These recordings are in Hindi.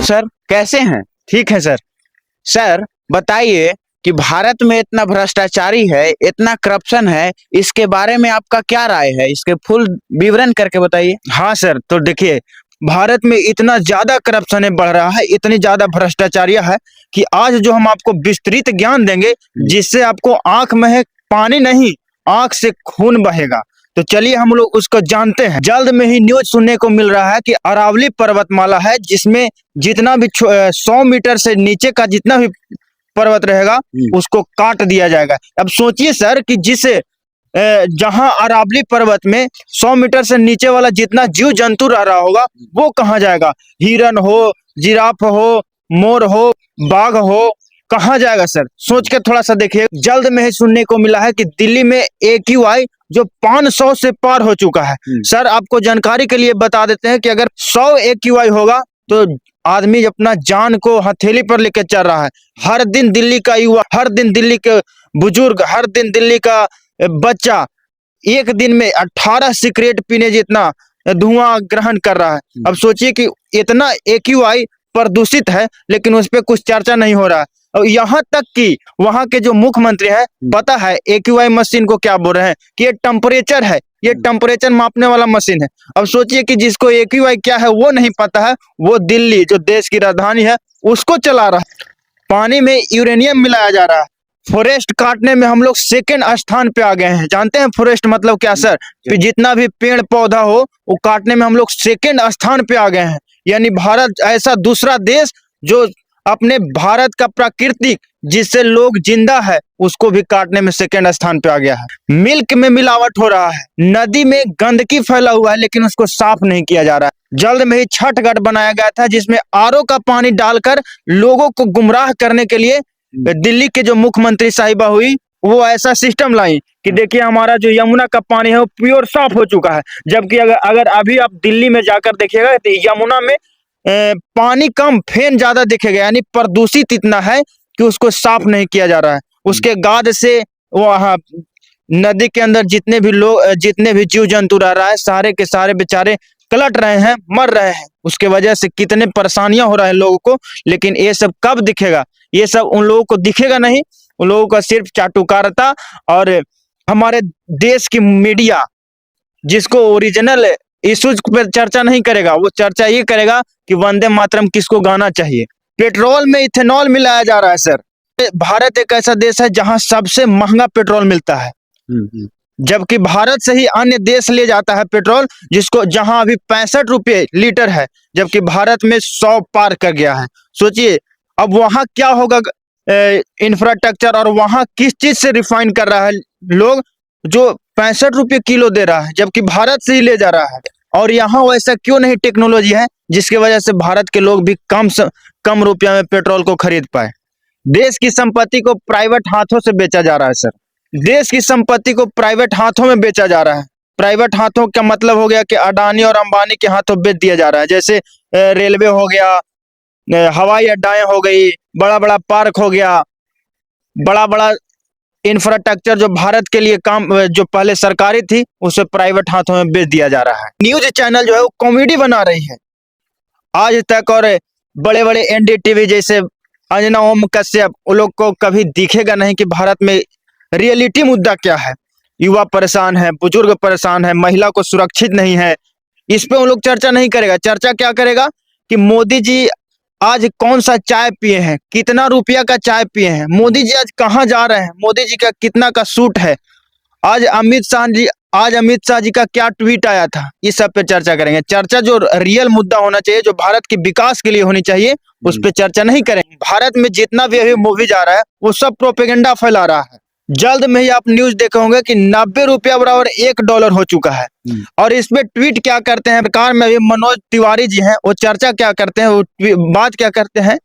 सर कैसे हैं? ठीक है सर। सर बताइए कि भारत में इतना भ्रष्टाचारी है, इतना करप्शन है, इसके बारे में आपका क्या राय है? इसके फुल विवरण करके बताइए। हाँ सर, तो देखिए भारत में इतना ज्यादा करप्शन बढ़ रहा है, इतनी ज्यादा भ्रष्टाचारिया है कि आज जो हम आपको विस्तृत ज्ञान देंगे जिससे आपको आंख में पानी नहीं, आंख से खून बहेगा। तो चलिए हम लोग उसको जानते हैं। जल्द में ही न्यूज सुनने को मिल रहा है कि अरावली पर्वतमाला है जिसमें जितना भी 100 मीटर से नीचे का जितना भी पर्वत रहेगा उसको काट दिया जाएगा। अब सोचिए सर कि जिसे जहां अरावली पर्वत में 100 मीटर से नीचे वाला जितना जीव जंतु रह रहा होगा वो कहाँ जाएगा? हिरन हो, जिराफ हो, मोर हो, बाघ हो, कहाँ जाएगा सर? सोच के थोड़ा सा देखिए। जल्द में ही सुनने को मिला है कि दिल्ली में AQI जो 500 से पार हो चुका है। सर आपको जानकारी के लिए बता देते हैं कि अगर 100 AQI होगा तो आदमी अपना जान को हथेली पर लेकर चल रहा है। हर दिन दिल्ली का युवा, हर दिन दिल्ली के बुजुर्ग, हर दिन दिल्ली का बच्चा एक दिन में 18 सिगरेट पीने जितना धुआं ग्रहण कर रहा है। अब सोचिए कि इतना AQI प्रदूषित है लेकिन उस पर कुछ चर्चा नहीं हो रहा है। और यहाँ तक कि वहां के जो मुख्यमंत्री है, पता है AQI मशीन को क्या बोल रहे हैं कि ये टेम्परेचर है, ये टेम्परेचर मापने वाला मशीन है। अब सोचिए कि जिसको AQI क्या है वो नहीं पता है, वो दिल्ली जो देश की राजधानी है उसको चला रहा है। पानी में यूरेनियम मिलाया जा रहा है। फॉरेस्ट काटने में हम लोग सेकेंड स्थान पे आ गए हैं। जानते हैं फॉरेस्ट मतलब क्या सर? जितना भी पेड़ पौधा हो वो काटने में हम लोग सेकेंड स्थान पे आ गए हैं। यानी भारत ऐसा दूसरा देश जो अपने भारत का प्राकृतिक जिससे लोग जिंदा है उसको भी काटने में सेकेंड स्थान पे आ गया है। मिल्क में मिलावट हो रहा है, नदी में गंदगी फैला हुआ है लेकिन उसको साफ नहीं किया जा रहा है। जल्द में ही छठ घाट बनाया गया था जिसमें RO का पानी डालकर लोगों को गुमराह करने के लिए दिल्ली के जो मुख्यमंत्री साहिबा हुई वो ऐसा सिस्टम लाई कि देखिए हमारा जो यमुना का पानी है वो प्योर साफ हो चुका है। जबकि अगर अभी आप दिल्ली में जाकर देखिएगा तो यमुना में पानी कम, फेन ज्यादा दिखेगा। यानी प्रदूषित इतना है कि उसको साफ नहीं किया जा रहा है। उसके गाद से वहाँ नदी के अंदर जितने भी लोग, जितने भी जीव जंतु रह रहा है सारे के सारे बेचारे कलट रहे हैं, मर रहे हैं। उसके वजह से कितने परेशानियां हो रहा है लोगों को। लेकिन ये सब कब दिखेगा? ये सब उन लोगों को दिखेगा नहीं। उन लोगों का सिर्फ चाटुकारिता और हमारे देश की मीडिया जिसको ओरिजिनल इश्यूज पर चर्चा नहीं करेगा, वो चर्चा ये करेगा कि वंदे मातरम किसको गाना चाहिए। पेट्रोल में इथेनॉल मिलाया जा रहा है सर। भारत एक ऐसा देश है जहां सबसे महंगा पेट्रोल मिलता है, जबकि भारत से ही अन्य देश ले जाता है पेट्रोल, जिसको जहां अभी 65 रुपये लीटर है, जबकि भारत में 100 पार कर गया है। सोचिए अब वहां क्या होगा इंफ्रास्ट्रक्चर, और वहां किस चीज से रिफाइन कर रहा है लोग जो 65 रुपये किलो दे रहा है, जबकि भारत से ही ले जा रहा है। और यहाँ वैसा क्यों नहीं टेक्नोलॉजी है जिसकी वजह से भारत के लोग भी कम रुपया में पेट्रोल को खरीद पाए। देश की संपत्ति को प्राइवेट हाथों से बेचा जा रहा है सर। देश की संपत्ति को प्राइवेट हाथों में बेचा जा रहा है। प्राइवेट हाथों का मतलब हो गया कि अडानी और अंबानी के हाथों बेच दिया जा रहा है। जैसे रेलवे हो गया, हवाई अड्डाएं हो गई, बड़ा बड़ा पार्क हो गया, बड़ा बड़ा इंफ्रास्ट्रक्चर जो भारत के लिए काम जो पहले सरकारी थी उसे प्राइवेट हाथों में बेच दिया जा रहा है। न्यूज चैनल जो है वो कॉमेडी बना रही है आज तक, और बड़े बड़े NDTV जैसे अंजना ओम कश्यप, उन लोग को कभी दिखेगा नहीं कि भारत में रियलिटी मुद्दा क्या है। युवा परेशान है, बुजुर्ग परेशान है, महिला को सुरक्षित नहीं है, इस पे उन लोग चर्चा नहीं करेगा। चर्चा क्या करेगा कि मोदी जी आज कौन सा चाय पिए हैं, कितना रुपया का चाय पिए हैं, मोदी जी आज कहाँ जा रहे हैं, मोदी जी का कितना का सूट है, आज अमित शाह जी का क्या ट्वीट आया था, इस सब पे चर्चा करेंगे। चर्चा जो रियल मुद्दा होना चाहिए, जो भारत के विकास के लिए होनी चाहिए, उस पे चर्चा नहीं करेंगे। भारत में जितना भी अभी मूवी जा रहा है वो सब प्रोपेगेंडा फैला रहा है। जल्द में ही आप न्यूज देखे होंगे कि 90 रुपया बराबर $1 हो चुका है। और इसमें ट्वीट क्या करते हैं, सरकार में भी मनोज तिवारी जी हैं, वो चर्चा क्या करते हैं, वो बात क्या करते हैं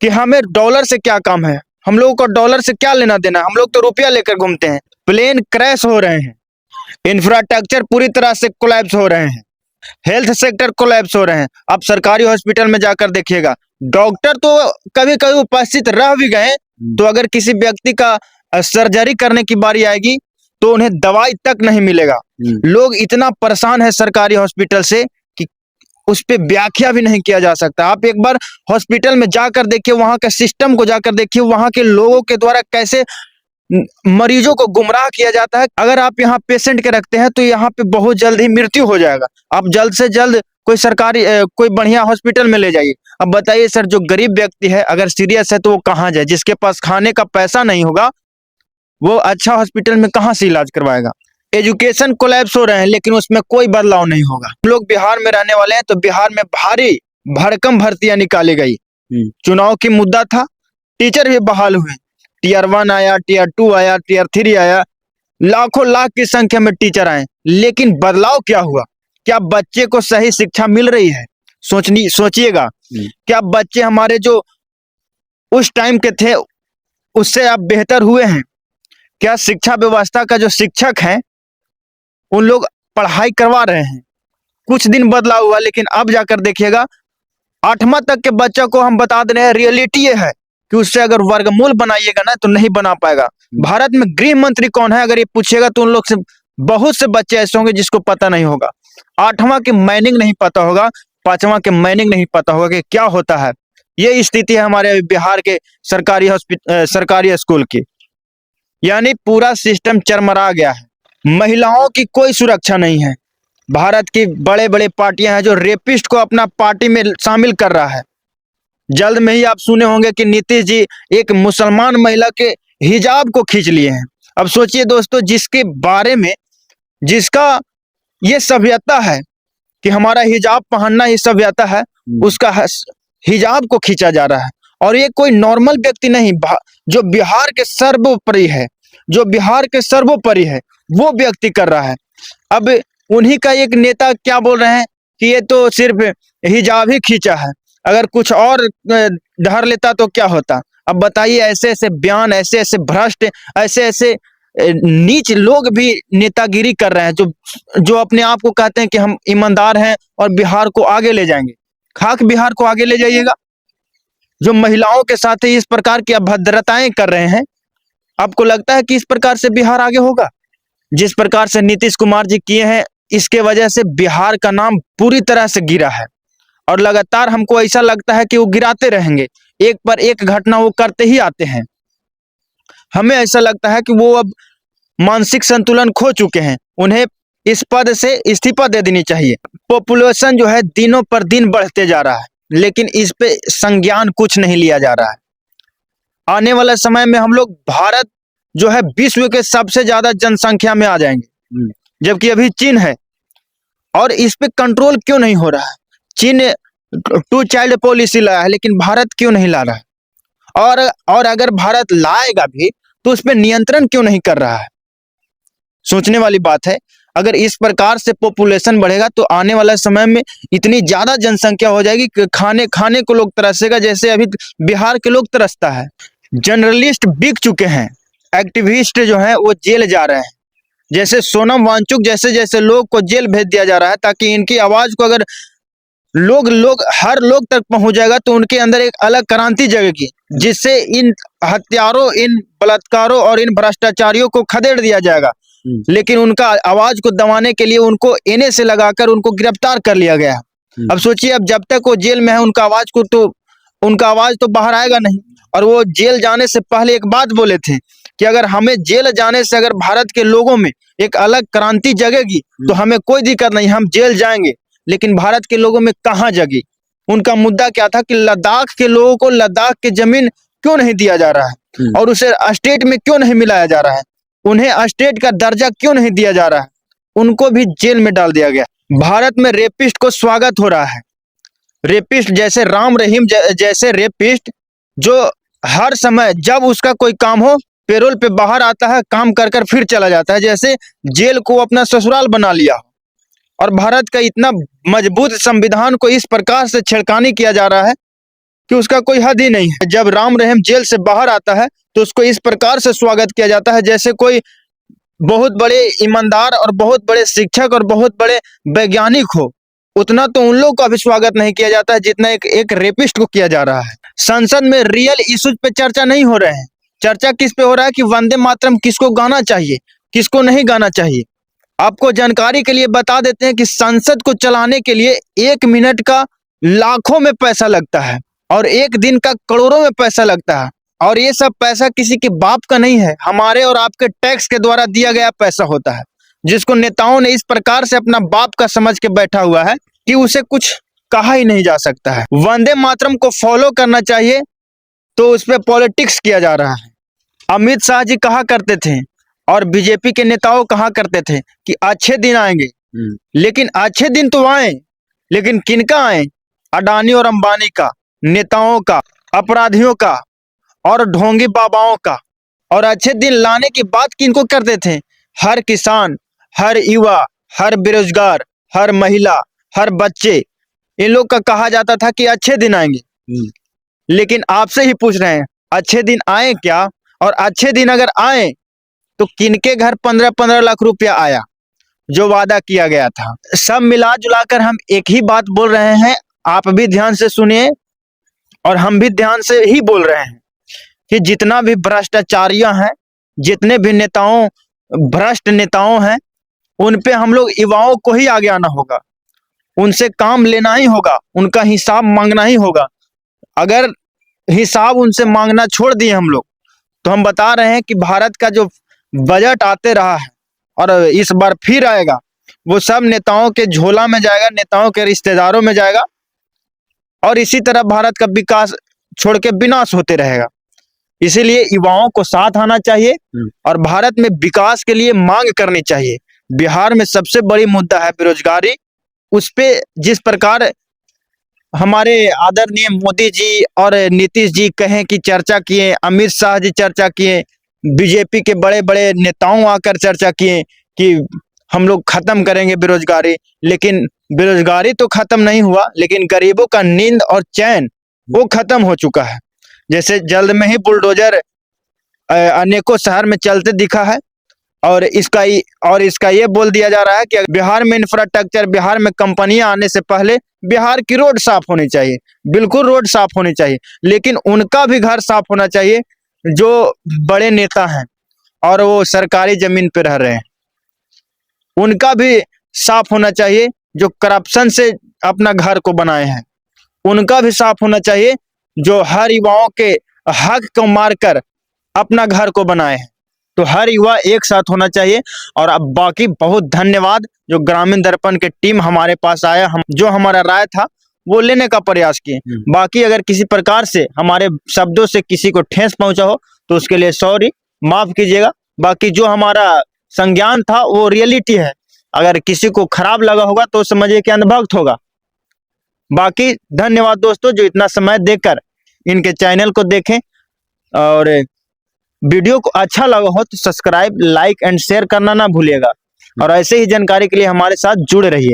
कि हमें डॉलर से क्या काम है, हम लोगों को डॉलर से क्या लेना देना, हम लोग तो रुपया लेकर घूमते हैं। प्लेन क्रैश हो रहे हैं, इंफ्रास्ट्रक्चर पूरी तरह से कोलैप्स हो रहे हैं, हेल्थ सेक्टर कोलैप्स हो रहे हैं। अब सरकारी हॉस्पिटल में जाकर देखिएगा, डॉक्टर तो कभी कभी उपस्थित रह भी गए, तो अगर किसी व्यक्ति का सर्जरी करने की बारी आएगी तो उन्हें दवाई तक नहीं मिलेगा। लोग इतना परेशान है सरकारी हॉस्पिटल से कि उस पे व्याख्या भी नहीं किया जा सकता। आप एक बार हॉस्पिटल में जाकर देखिए, वहां के सिस्टम को जाकर देखिए, वहां के लोगों के द्वारा कैसे मरीजों को गुमराह किया जाता है। अगर आप यहाँ पेशेंट के रखते हैं तो यहाँ पे बहुत जल्द ही मृत्यु हो जाएगा। आप जल्द से जल्द कोई सरकारी कोई बढ़िया हॉस्पिटल में ले जाइए। अब बताइए सर, जो गरीब व्यक्ति है अगर सीरियस है तो वो कहाँ जाए? जिसके पास खाने का पैसा नहीं होगा वो अच्छा हॉस्पिटल में कहाँ से इलाज करवाएगा? एजुकेशन कोलैप्स हो रहे हैं लेकिन उसमें कोई बदलाव नहीं होगा। हम लोग बिहार में रहने वाले हैं तो बिहार में भारी भड़कम भर्तियां निकाली गई। चुनाव की मुद्दा था, टीचर भी बहाल हुए। टीयर 1 आया, टीयर 2 आया, टीयर 3 आया, लाखों लाख की संख्या में टीचर आए, लेकिन बदलाव क्या हुआ? क्या बच्चे को सही शिक्षा मिल रही है? सोचिएगा, क्या बच्चे हमारे जो उस टाइम के थे उससे अब बेहतर हुए हैं? क्या शिक्षा व्यवस्था का जो शिक्षक हैं उन लोग पढ़ाई करवा रहे हैं? कुछ दिन बदलाव हुआ, लेकिन अब जाकर देखिएगा 8वां तक के बच्चों को हम बता दे रहे हैं, रियलिटी ये है कि उससे अगर वर्गमूल बनाइएगा ना तो नहीं बना पाएगा। भारत में गृह मंत्री कौन है अगर ये पूछेगा तो उन लोग से बहुत से बच्चे ऐसे होंगे जिसको पता नहीं होगा। 8वां की मीनिंग नहीं पता होगा, 5वां के मीनिंग नहीं पता होगा कि क्या होता है। ये स्थिति है हमारे बिहार के सरकारी स्कूल की। यानी पूरा सिस्टम चरमरा गया है। महिलाओं की कोई सुरक्षा नहीं है। भारत की बड़े बड़े पार्टियां हैं जो रेपिस्ट को अपना पार्टी में शामिल कर रहा है। जल्द में ही आप सुने होंगे कि नीतीश जी एक मुसलमान महिला के हिजाब को खींच लिए हैं। अब सोचिए दोस्तों, जिसके बारे में जिसका ये सभ्यता है कि हमारा हिजाब पहनना ही सभ्यता है, उसका हिजाब को खींचा जा रहा है। और ये कोई नॉर्मल व्यक्ति नहीं, जो बिहार के सर्वोपरि है, जो बिहार के सर्वोपरि है वो व्यक्ति कर रहा है। अब उन्हीं का एक नेता क्या बोल रहे हैं कि ये तो सिर्फ हिजाब ही खींचा है, अगर कुछ और धर लेता तो क्या होता? अब बताइए, ऐसे ऐसे बयान, ऐसे ऐसे भ्रष्ट, ऐसे ऐसे नीच लोग भी नेतागिरी कर रहे हैं, जो अपने आप को कहते हैं कि हम ईमानदार हैं और बिहार को आगे ले जाएंगे। खाक बिहार को आगे ले जाइएगा। जो महिलाओं के साथ इस प्रकार की अभद्रताएं कर रहे हैं, आपको लगता है कि इस प्रकार से बिहार आगे होगा? जिस प्रकार से नीतीश कुमार जी किए हैं, इसके वजह से बिहार का नाम पूरी तरह से गिरा है और लगातार हमको ऐसा लगता है कि वो गिराते रहेंगे। एक पर एक घटना वो करते ही आते हैं। हमें ऐसा लगता है कि वो अब मानसिक संतुलन खो चुके हैं, उन्हें इस पद से इस्तीफा दे देनी चाहिए। पॉपुलेशन जो है दिनों पर दिन बढ़ते जा रहा है, लेकिन इस पे संज्ञान कुछ नहीं लिया जा रहा है। आने वाले समय में हम लोग भारत जो है विश्व के सबसे ज्यादा जनसंख्या में आ जाएंगे, जबकि अभी चीन है। और इस पे कंट्रोल क्यों नहीं हो रहा है? चीन 2 चाइल्ड पॉलिसी लाया है, लेकिन भारत क्यों नहीं ला रहा है? और अगर भारत लाएगा भी तो उस पर नियंत्रण क्यों नहीं कर रहा है? सोचने वाली बात है। अगर इस प्रकार से पॉपुलेशन बढ़ेगा तो आने वाला समय में इतनी ज्यादा जनसंख्या हो जाएगी कि खाने को लोग तरसेगा जैसे अभी बिहार के लोग तरसता है। जर्नलिस्ट बिक चुके हैं, एक्टिविस्ट जो हैं वो जेल जा रहे हैं। जैसे सोनम वांगचुक जैसे लोग को जेल भेज दिया जा रहा है, ताकि इनकी आवाज को अगर हर लोग तक पहुंच जाएगा तो उनके अंदर एक अलग क्रांति जगेगी, जिससे इन हत्यारों, इन बलात्कारों और इन भ्रष्टाचारियों को खदेड़ दिया जाएगा। लेकिन उनका आवाज को दबाने के लिए उनको एनए से लगाकर उनको गिरफ्तार कर लिया गया। अब सोचिए, अब जब तक वो जेल में है उनका आवाज तो बाहर आएगा नहीं। और वो जेल जाने से पहले एक बात बोले थे कि अगर हमें जेल जाने से अगर भारत के लोगों में एक अलग क्रांति जगेगी तो हमें कोई दिक्कत नहीं, हम जेल जाएंगे। लेकिन भारत के लोगों में कहाँ जगी? उनका मुद्दा क्या था कि लद्दाख के लोगों को लद्दाख की जमीन क्यों नहीं दिया जा रहा है और उसे स्टेट में क्यों नहीं मिलाया जा रहा है, उन्हें स्टेट का दर्जा क्यों नहीं दिया जा रहा है, उनको भी जेल में डाल दिया गया। भारत में रेपिस्ट को स्वागत हो रहा है। रेपिस्ट जैसे राम रहीम जैसे रेपिस्ट जो हर समय जब उसका कोई काम हो पेरोल पे बाहर आता है, काम कर कर फिर चला जाता है, जैसे जेल को अपना ससुराल बना लिया। और भारत का इतना मजबूत संविधान को इस प्रकार से छेड़खानी किया जा रहा है कि उसका कोई हद ही नहीं है। जब राम रहीम जेल से बाहर आता है तो उसको इस प्रकार से स्वागत किया जाता है जैसे कोई बहुत बड़े ईमानदार और बहुत बड़े शिक्षक और बहुत बड़े वैज्ञानिक हो। उतना तो उन लोगों का भी स्वागत नहीं किया जाता है जितना एक रेपिस्ट को किया जा रहा है। संसद में रियल इश्यूज पे चर्चा नहीं हो रहे हैं। चर्चा किस पे हो रहा है कि वंदे मातरम किसको गाना चाहिए, किसको नहीं गाना चाहिए। आपको जानकारी के लिए बता देते हैं कि संसद को चलाने के लिए 1 मिनट का लाखों में पैसा लगता है और 1 दिन का करोड़ों में पैसा लगता है। और ये सब पैसा किसी के बाप का नहीं है, हमारे और आपके टैक्स के द्वारा दिया गया पैसा होता है, जिसको नेताओं ने इस प्रकार से अपना बाप का समझ के बैठा हुआ है कि उसे कुछ कहा ही नहीं जा सकता है। वंदे मातरम को फॉलो करना चाहिए तो उस पर पॉलिटिक्स किया जा रहा है। अमित शाह जी कहा करते थे और बीजेपी के नेताओं कहा करते थे कि अच्छे दिन आएंगे, लेकिन अच्छे दिन तो आए, लेकिन किनका आए? अडानी और अंबानी का, नेताओं का, अपराधियों का और ढोंगी बाबाओं का। और अच्छे दिन लाने की बात किनको करते थे? हर किसान, हर युवा, हर बेरोजगार, हर महिला, हर बच्चे, इन लोग का कहा जाता था कि अच्छे दिन आएंगे। लेकिन आपसे ही पूछ रहे हैं, अच्छे दिन आए क्या? और अच्छे दिन अगर आए तो किनके घर 15-15 लाख रुपया आया जो वादा किया गया था? सब मिला जुलाकर हम एक ही बात बोल रहे हैं, आप भी ध्यान से सुनिए और हम भी ध्यान से ही बोल रहे हैं कि जितना भी भ्रष्टाचारियां हैं, जितने भी नेताओं, भ्रष्ट नेताओं हैं, उन पे हम लोग युवाओं को ही आगे आना होगा, उनसे काम लेना ही होगा, उनका हिसाब मांगना ही होगा। अगर हिसाब उनसे मांगना छोड़ दिए हम लोग तो हम बता रहे हैं कि भारत का जो बजट आते रहा है और इस बार फिर आएगा, वो सब नेताओं के झोला में जाएगा, नेताओं के रिश्तेदारों में जाएगा और इसी तरह भारत का विकास छोड़ के विनाश होते रहेगा। इसीलिए युवाओं को साथ आना चाहिए और भारत में विकास के लिए मांग करनी चाहिए। बिहार में सबसे बड़ी मुद्दा है बेरोजगारी। उस पे जिस प्रकार हमारे आदरणीय मोदी जी और नीतीश जी कहें कि चर्चा किए, अमित शाह जी चर्चा किए, बीजेपी के बड़े बड़े नेताओं आकर चर्चा किए कि हम लोग खत्म करेंगे बेरोजगारी, लेकिन बेरोजगारी तो खत्म नहीं हुआ, लेकिन गरीबों का नींद और चैन वो खत्म हो चुका है। जैसे जल्द में ही बुलडोजर अनेकों शहर में चलते दिखा है और इसका ये बोल दिया जा रहा है कि बिहार में इंफ्रास्ट्रक्चर, बिहार में कंपनियां आने से पहले बिहार की रोड साफ होनी चाहिए। बिल्कुल रोड साफ होनी चाहिए, लेकिन उनका भी घर साफ होना चाहिए जो बड़े नेता हैं और वो सरकारी जमीन पे रह रहे हैं। उनका भी साफ होना चाहिए जो करप्शन से अपना घर को बनाए हैं। उनका भी साफ होना चाहिए जो हर युवाओं के हक को मारकर अपना घर को बनाए हैं। तो हर युवा एक साथ होना चाहिए। और अब बाकी बहुत धन्यवाद जो ग्रामीण दर्पण के टीम हमारे पास आया, हम जो हमारा राय था वो लेने का प्रयास किए। बाकी अगर किसी प्रकार से हमारे शब्दों से किसी को ठेस पहुंचा हो तो उसके लिए सॉरी, माफ कीजिएगा। बाकी जो हमारा संज्ञान था वो रियलिटी है। अगर किसी को खराब लगा होगा तो समझिए कि अंधभक्त होगा। बाकी धन्यवाद दोस्तों जो इतना समय देकर इनके चैनल को देखें, और वीडियो को अच्छा लगा हो तो सब्सक्राइब, लाइक एंड शेयर करना ना भूलिएगा। और ऐसे ही जानकारी के लिए हमारे साथ जुड़े रहिए।